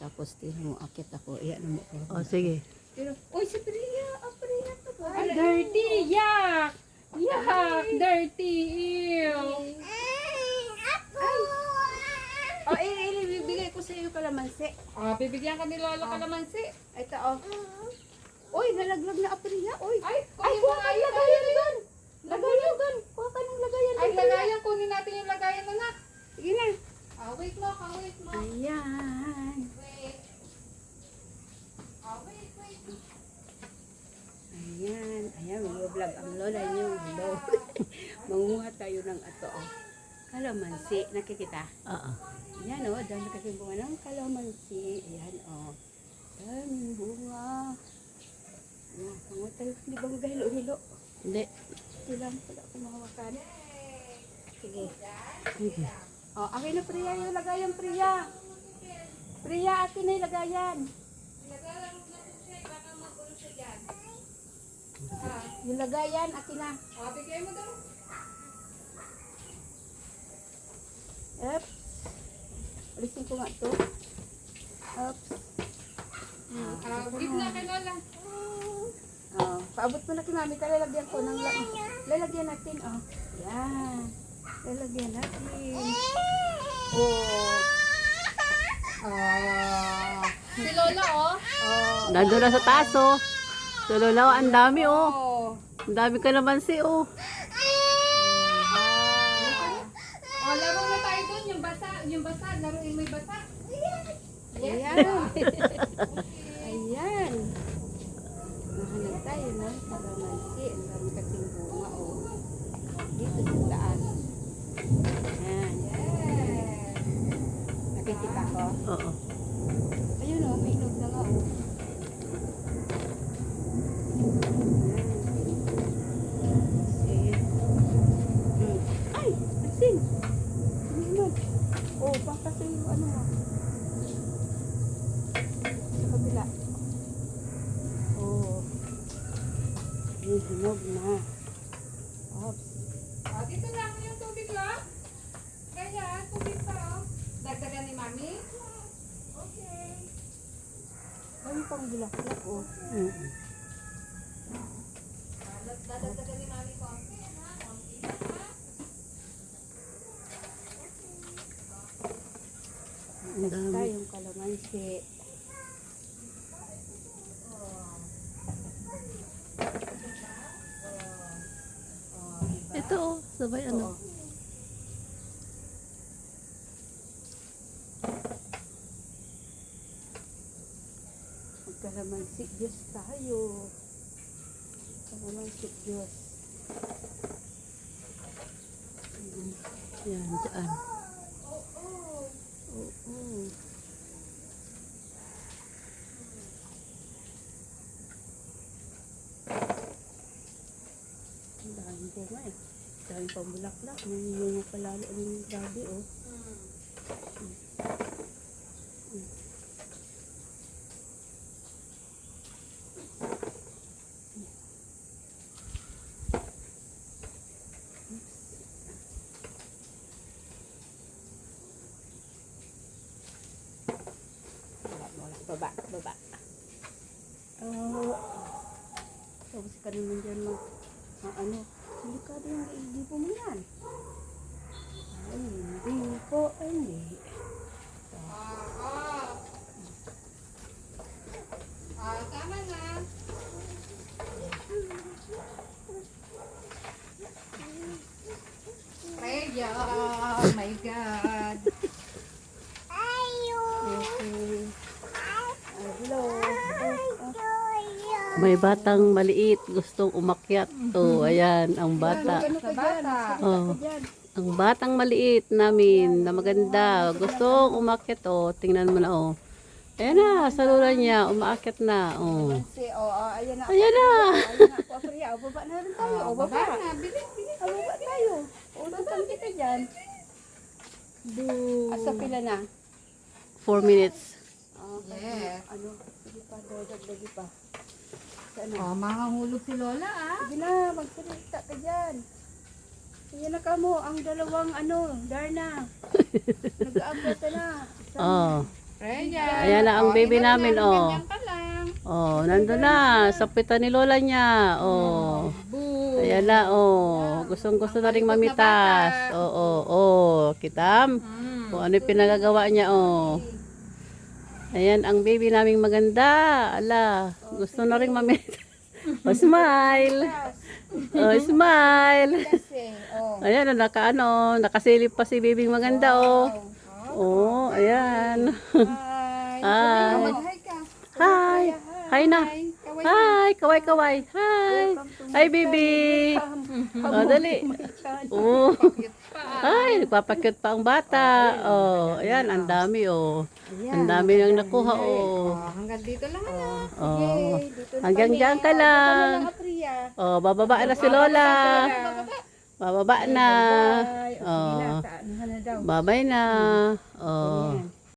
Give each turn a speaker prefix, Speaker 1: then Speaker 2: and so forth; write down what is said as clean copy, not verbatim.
Speaker 1: Tapos tingnan mo, akit ako. Iyan mo ko.
Speaker 2: Oh, sige.
Speaker 1: Pero, oy, si Priya. Priya to po.
Speaker 3: Ay, dirty! Yuck! Yuck! Dirty! Ew!
Speaker 1: Oh, ibibigay ko sa iyo kalamansi.
Speaker 3: Ah, bibigyan ka ni Lolo kalamansi.
Speaker 1: Ito, oh. Oy, nalaglag na Priya. Oy.
Speaker 3: Ay,
Speaker 1: Ay,
Speaker 3: kunin mo
Speaker 1: kuha
Speaker 3: nga
Speaker 1: ka ng
Speaker 3: yun.
Speaker 1: lagayan doon. Lagayan doon. Kuha ka ng lagayan
Speaker 3: Ay,
Speaker 1: doon.
Speaker 3: lagayan. Kunin natin yung lagayan, anak.
Speaker 1: Sige na.
Speaker 3: Ah, wait mo, wait mo.
Speaker 1: Ayan.
Speaker 3: Wait. Ah, wait.
Speaker 1: Ayan. Ayan, mag-vlog ang lola niyo. Hello. Manguha tayo ng ato, oh. Kalamansi. Nakikita?
Speaker 2: Oo.
Speaker 1: Ayan, oh. Dami kasing bunga ng kalamansi. Ayan, oh. Daming bunga. Ayan, panguha tayo. Hindi ba magahilo-hilo?
Speaker 2: Hindi.
Speaker 1: Ito lang pala kumawakan. Sige.
Speaker 2: Sige.
Speaker 1: Oh, akin na Priya yung lagayan, Priya. Priya, akin na yung lagayan. Yung lagayan, akin na.
Speaker 3: Ah, bigay mo daw.
Speaker 1: Oops. Alisin ko nga ito. Oops.
Speaker 3: Ah, give na kay Lola.
Speaker 1: Oh, paabot mo na kay Mami. Lalagyan ko ng lalagyan natin, oh. Yan. Lalagyan natin. Oh.
Speaker 3: Si Lola, oh.
Speaker 1: Oh.
Speaker 2: Nandun na sa taas, oh. So, Lola, ang dami, oh.
Speaker 1: Oh.
Speaker 2: Ang dami kalamansi, oh.
Speaker 3: Oh, laro na tayo doon. Yung basa. Laruin mo yung basa.
Speaker 1: Ayan. Ayan. Nahanap tayo ng kalamansi. Ang dami kasing bunga, oh. Dito sa taas. Ayan. Nakikita ko.
Speaker 2: Oo.
Speaker 1: Ayun, oh. May inog na nga, oh. Ayan. Ay! Asin! Ano naman? Oh, baka sa yung ano, ah. Sa kabila. Oh. May hinog na. Oops.
Speaker 3: Ah, dito lang yung tubig lang. Ganyan, tubig pa, oh. Dagdagan ni Mami. Okay.
Speaker 1: Ay, pang bulaklak, oh.
Speaker 3: Dadagdagan ni Mami konti, ha? Konti lang, ha?
Speaker 2: Ang dami.
Speaker 1: Tayong kalamansi.
Speaker 2: Ito, oh. Sabay, ano.
Speaker 1: Oo. Magkalamansi Diyos tayo. Kalamansi Diyos.
Speaker 2: Yan, dyan.
Speaker 1: Oo. Ang daming bunga eh. Ang daming pambulaklak. May bunga palalo. Ang grabe, oh. Baba. Oh. Tapos ka naman dyan ano. Delikado yung hindi po mo yan. Ay, hindi po. Hindi.
Speaker 3: Ah, tama na. Freya, oh my God.
Speaker 1: Okay. Hello.
Speaker 2: May batang maliit, gustong umakyat. Oh, ayan, ang bata.
Speaker 1: Ano ka dyan?
Speaker 2: Oh.
Speaker 1: Ka dyan?
Speaker 2: Ang batang maliit namin, na maganda. Gustong umakyat, oh. Tingnan mo na, oh. Ayan na, sa lula niya, umakyat na, oh.
Speaker 1: Kasi, ayan na.
Speaker 2: Ayan na.
Speaker 1: Ayan na ako, Priya. O, baba na rin tayo. O, baba.
Speaker 3: Baba na, bilis.
Speaker 1: Baba tayo. O, tutang kita dyan. Asa pila na?
Speaker 2: 4 minutes.
Speaker 3: Yes.
Speaker 1: Ano? Sige pa, dagdagi pa. Saan na?
Speaker 3: Oh, mahahulog si Lola, ah.
Speaker 1: Sige na, magsalita ka dyan. Sige na ka mo, ang dalawang Darna. Nag-aabot na.
Speaker 2: Oh.
Speaker 3: Rhea.
Speaker 2: Ayan na ang baby
Speaker 3: ingat
Speaker 2: namin,
Speaker 3: lang,
Speaker 2: oh.
Speaker 3: ganyan ka lang.
Speaker 2: Oh, nandun na. Sa pita ni lola niya. Oh.
Speaker 3: Boo.
Speaker 2: Ayan na, oh. Gustong-gusto na rin mamitas. Oo, oh. Kitam? Kung ano yung pinagagawa niya, oh. Ayan, ang baby naming maganda. Ala, gusto na rin mamitas. Oh, smile. Oh, smile.
Speaker 3: Kasi,
Speaker 2: Ayan, nakasilip pa si baby maganda, oh. Oh, ayan.
Speaker 3: Hi.
Speaker 2: Hi.
Speaker 3: Mag-hi ka.
Speaker 2: Hi. Hi na.
Speaker 3: Kaway.
Speaker 2: Hi, kaway-kaway. Hi. Hi, baby. Oh, dali. Oh. Ay, nagpapakyut pa ang bata. Oh, ayan, ang dami, oh. Ang dami nang nakuha, oh.
Speaker 3: Hanggang dito lang na.
Speaker 2: Oh. Hanggang dyan ka lang.
Speaker 3: Priya.
Speaker 2: Oh, bababa na si Lola. Bababa na. Oh. Babay na. Oh.